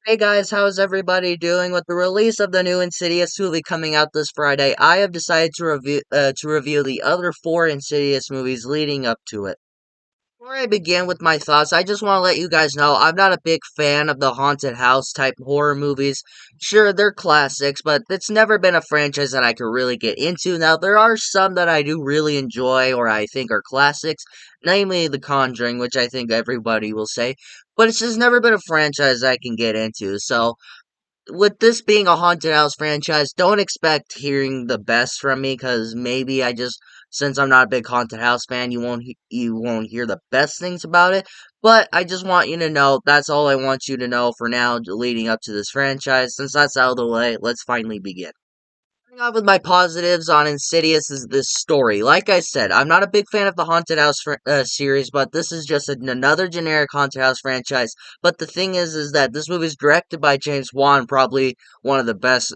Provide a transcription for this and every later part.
Hey guys, how's everybody doing? With the release of the new Insidious movie coming out this Friday, I have decided to review the other four Insidious movies leading up to it. Before I begin with my thoughts, I just want to let you guys know I'm not a big fan of the haunted house type horror movies. Sure, they're classics, but it's never been a franchise that I could really get into. Now, there are some that I do really enjoy or I think are classics, namely The Conjuring, which I think everybody will say, but it's just never been a franchise I can get into. So, with this being a haunted house franchise, don't expect hearing the best from me because maybe since I'm not a big haunted house fan, you won't hear the best things about it. But I just want you to know that's all I want you to know for now, leading up to this franchise. Since that's out of the way, let's finally begin. Starting off with my positives on Insidious is this story. Like I said, I'm not a big fan of the Haunted House series, but this is just another generic Haunted House franchise. But the thing is that this movie is directed by James Wan, probably one of the best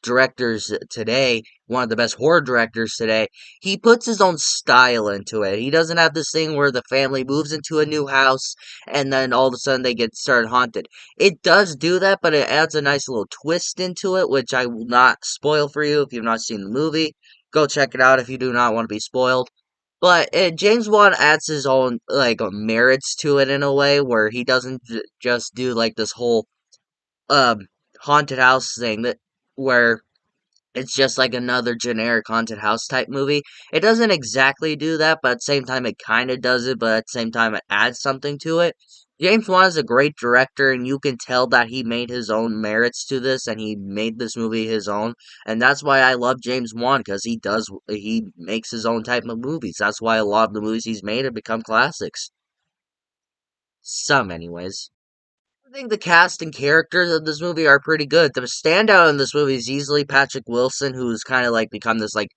directors today, one of the best horror directors today. He puts his own style into it. He doesn't have this thing where the family moves into a new house and then all of a sudden they get started haunted. It does do that, but it adds a nice little twist into it, which I will not spoil for you if you've not seen the movie. Go check it out if you do not want to be spoiled. But James Wan adds his own merits to it in a way where he doesn't just do like this whole um haunted house thing that where it's just like another generic haunted house type movie. It doesn't exactly do that, but at the same time, it kind of does it, but at the same time, it adds something to it. James Wan is a great director, and you can tell that he made his own merits to this, and he made this movie his own. And that's why I love James Wan, because he makes his own type of movies. That's why a lot of the movies he's made have become classics. Some, anyways. I think the cast and characters of this movie are pretty good. The standout in this movie is easily Patrick Wilson, who's kind of like become this like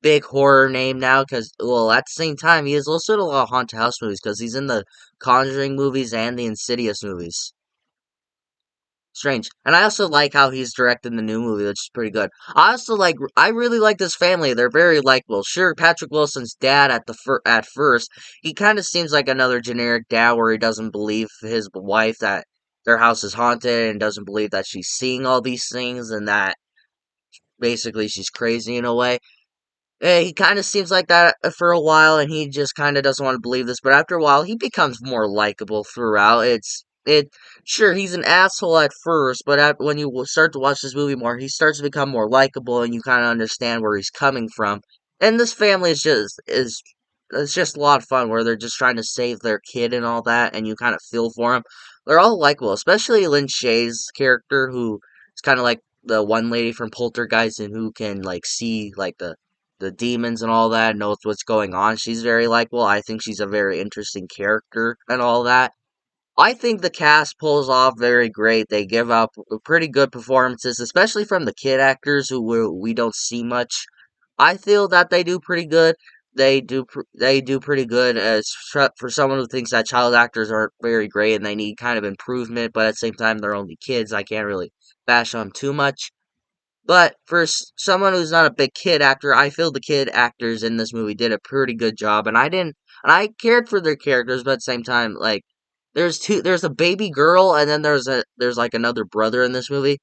big horror name now. Because well, at the same time, he is also in a lot of haunted house movies because he's in the Conjuring movies and the Insidious movies. Strange, and I also like how he's directing the new movie, which is pretty good. I really like this family. They're very likable. Sure, Patrick Wilson's dad at first, he kind of seems like another generic dad where he doesn't believe his wife that their house is haunted and doesn't believe that she's seeing all these things and that basically she's crazy in a way. He kind of seems like that for a while, and he just kind of doesn't want to believe this. But after a while, he becomes more likable throughout. Sure, he's an asshole at first, but when you start to watch this movie more, he starts to become more likable, and you kind of understand where he's coming from. And this family is it's just a lot of fun, where they're just trying to save their kid and all that, and you kind of feel for them. They're all likable, especially Lynn Shay's character, who is kind of like the one lady from Poltergeist, and who can like see like the demons and all that, knows what's going on. She's very likable. I think she's a very interesting character and all that. I think the cast pulls off very great. They give up pretty good performances, especially from the kid actors who we don't see much. I feel that they do pretty good. They do pretty good as for someone who thinks that child actors aren't very great and they need kind of improvement, but at the same time they're only kids. I can't really bash on them too much. But for someone who's not a big kid actor, I feel the kid actors in this movie did a pretty good job, and I cared for their characters, but at the same time, like, there's a baby girl, and then there's like another brother in this movie.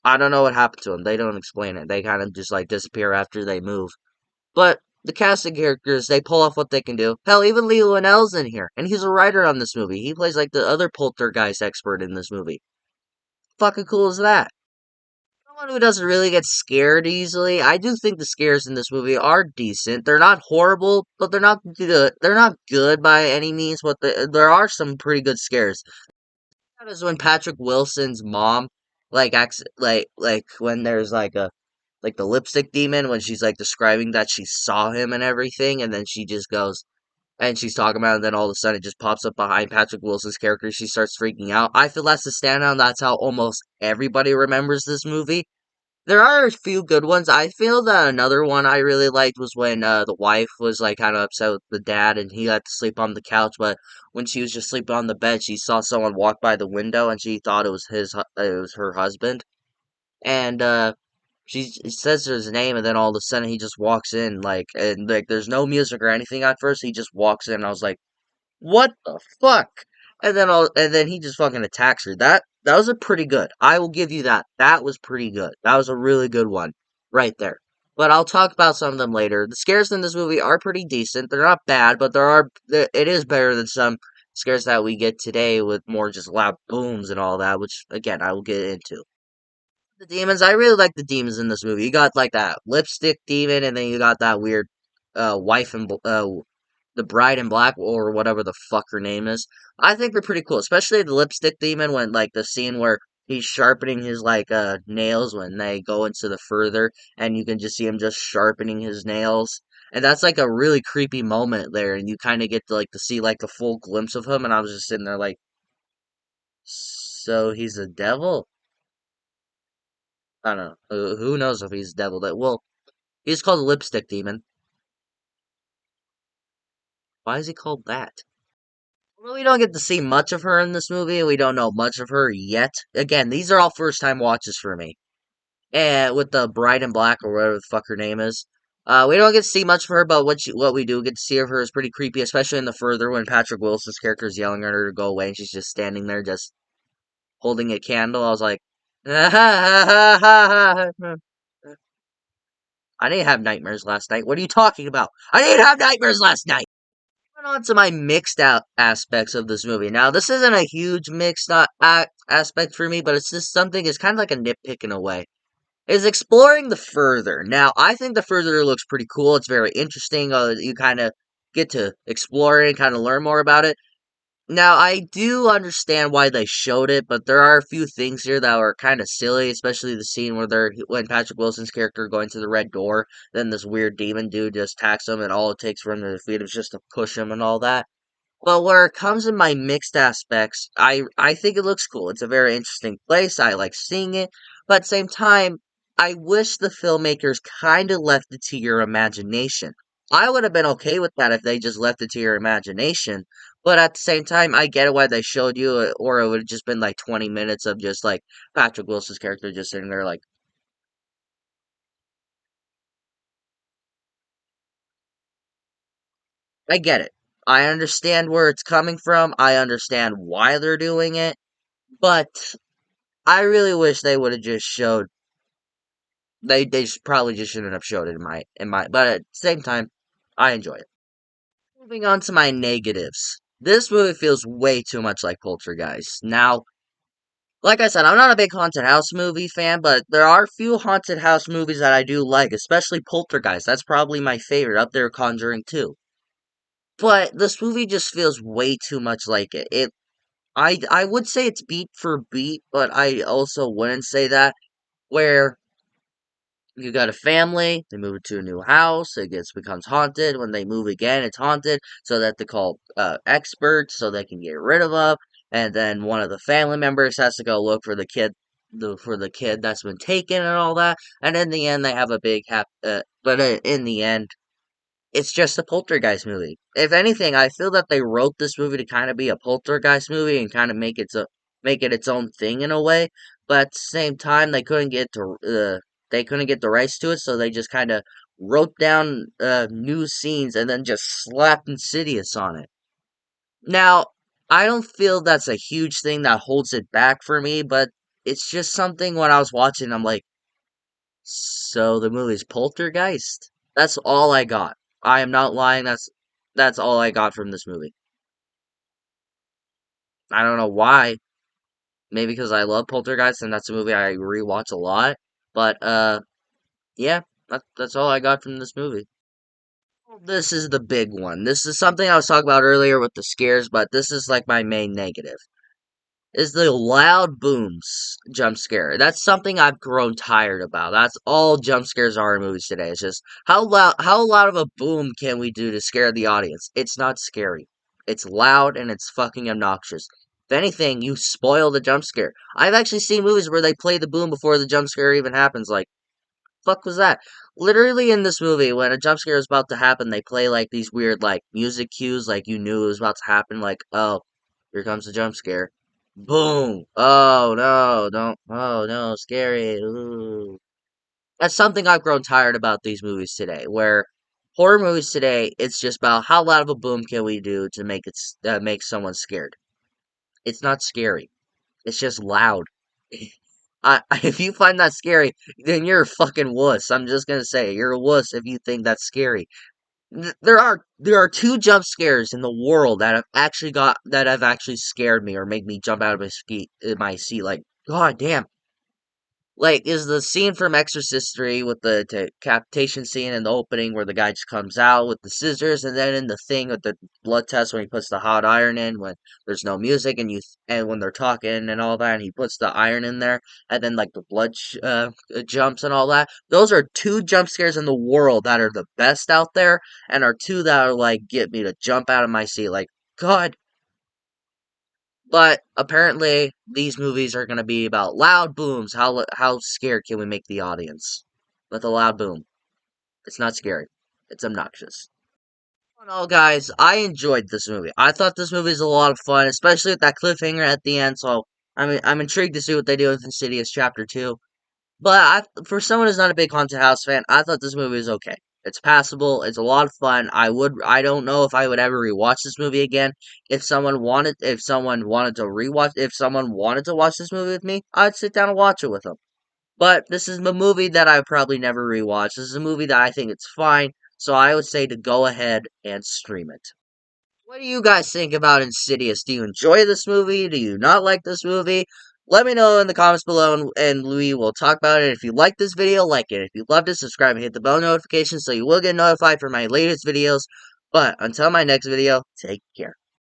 I don't know what happened to them. They don't explain it. They kind of just like disappear after they move. But the casting characters, they pull off what they can do. Hell, even Lee Linnell's in here, and he's a writer on this movie. He plays like the other poltergeist expert in this movie. Fucking cool is that? Someone who doesn't really get scared easily. I do think the scares in this movie are decent. They're not horrible, but they're not good. They're not good by any means, but there are some pretty good scares. That is when Patrick Wilson's mom, like when there's like the lipstick demon when she's like describing that she saw him and everything, and then she just goes and she's talking about it, and then all of a sudden it just pops up behind Patrick Wilson's character. She starts freaking out. I feel that's the standout. That's how almost everybody remembers this movie. There are a few good ones. I feel that another one I really liked was when the wife was like kind of upset with the dad and he had to sleep on the couch, but when she was just sleeping on the bed, she saw someone walk by the window and she thought it was her husband. And she says his name, and then all of a sudden he just walks in and like there's no music or anything at first. He just walks in. And I was like, what the fuck? And then he just fucking attacks her. Those are pretty good. I will give you that. That was pretty good. That was a really good one right there. But I'll talk about some of them later. The scares in this movie are pretty decent. They're not bad, but it is better than some scares that we get today with more just loud booms and all that, which again I will get into. The demons, I really like the demons in this movie. You got like that lipstick demon, and then you got that weird wife and the bride in black or whatever the fuck her name is. I think they're pretty cool, especially the lipstick demon when like the scene where he's sharpening his like nails when they go into the further, and you can just see him just sharpening his nails. And that's like a really creepy moment there, and you kind of get to like to see like a full glimpse of him. And I was just sitting there like, so he's a devil? I don't know. Who knows if he's devil? That well, he's called a lipstick demon. Why is he called that? Well, we don't get to see much of her in this movie. We don't know much of her yet. Again, these are all first time watches for me. And with the bride in black or whatever the fuck her name is. We don't get to see much of her, but what we do get to see of her is pretty creepy, especially in the further when Patrick Wilson's character is yelling at her to go away and she's just standing there just holding a candle. I was like, I didn't have nightmares last night. What are you talking about? I didn't have nightmares last night. On to my mixed out aspects of this movie. Now, this isn't a huge mixed out aspect for me, but it's just something. It's kind of like a nitpick in a way. Is exploring the further. Now, I think the further looks pretty cool. It's very interesting. You kind of get to explore it and kind of learn more about it. Now, I do understand why they showed it, but there are a few things here that are kind of silly, especially the scene where when Patrick Wilson's character going to the red door, then this weird demon dude just attacks him, and all it takes for him to defeat him is just to push him and all that. Well, where it comes in my mixed aspects, I think it looks cool. It's a very interesting place. I like seeing it, but at the same time, I wish the filmmakers kind of left it to your imagination. I would have been okay with that if they just left it to your imagination, but at the same time, I get it why they showed you it, or it would have just been like 20 minutes of just like Patrick Wilson's character just sitting there like, I get it. I understand where it's coming from. I understand why they're doing it, but I really wish they would have just showed. Probably just shouldn't have showed it in my. But at the same time, I enjoy it. Moving on to my negatives. This movie feels way too much like Poltergeist. Now, like I said, I'm not a big haunted house movie fan, but there are a few haunted house movies that I do like, especially Poltergeist. That's probably my favorite, up there Conjuring 2. But this movie just feels way too much like it. I would say it's beat for beat, but I also wouldn't say that. Where you got a family, they move to a new house, becomes haunted. When they move again, it's haunted, so that they call experts so they can get rid of them. And then one of the family members has to go look for the kid that's been taken and all that. And in the end, they have a big but in the end, it's just a poltergeist movie. If anything, I feel that they wrote this movie to kind of be a poltergeist movie and kind of make it its own thing in a way. But at the same time, they couldn't get the rights to it, so they just kind of wrote down new scenes and then just slapped Insidious on it. Now, I don't feel that's a huge thing that holds it back for me, but it's just something when I was watching, I'm like, so the movie's Poltergeist? That's all I got. I am not lying. That's all I got from this movie. I don't know why. Maybe because I love Poltergeist and that's a movie I rewatch a lot. But yeah, that's all I got from this movie. This is the big one. This is something I was talking about earlier with the scares, but this is like my main negative. Is the loud booms jump scare. That's something I've grown tired about. That's all jump scares are in movies today. It's just how loud of a boom can we do to scare the audience? It's not scary. It's loud and it's fucking obnoxious. If anything, you spoil the jump scare. I've actually seen movies where they play the boom before the jump scare even happens. Like, fuck was that? Literally in this movie, when a jump scare is about to happen, they play like these weird like music cues, like you knew it was about to happen. Like, oh, here comes the jump scare. Boom! Oh no, don't. Oh no, scary. Ooh. That's something I've grown tired about these movies today. Where horror movies today, it's just about how loud of a boom can we do to make someone scared. It's not scary. It's just loud. If you find that scary, then you're a fucking wuss. I'm just gonna say you're a wuss if you think that's scary. There are two jump scares in the world that have actually scared me or made me jump out of my seat. Like, god damn, like, is the scene from Exorcist 3 with the decapitation scene in the opening where the guy just comes out with the scissors, and then in the thing with the blood test when he puts the hot iron in when there's no music and when they're talking and all that, and he puts the iron in there, and then like the blood jumps and all that. Those are two jump scares in the world that are the best out there, and are two that are like get me to jump out of my seat. Like, God. But apparently, these movies are going to be about loud booms. How scared can we make the audience with a loud boom? It's not scary. It's obnoxious. All in all, guys, I enjoyed this movie. I thought this movie is a lot of fun, especially with that cliffhanger at the end. So I'm intrigued to see what they do with Insidious Chapter 2. But for someone who's not a big haunted house fan, I thought this movie was okay. It's passable. It's a lot of fun. I don't know if I would ever rewatch this movie again. If someone wanted to watch this movie with me, I'd sit down and watch it with them. But this is a movie that I probably never rewatch. This is a movie that I think it's fine. So I would say to go ahead and stream it. What do you guys think about Insidious? Do you enjoy this movie? Do you not like this movie? Let me know in the comments below and we will talk about it. If you like this video, like it. If you loved it, subscribe and hit the bell notification so you will get notified for my latest videos. But until my next video, take care.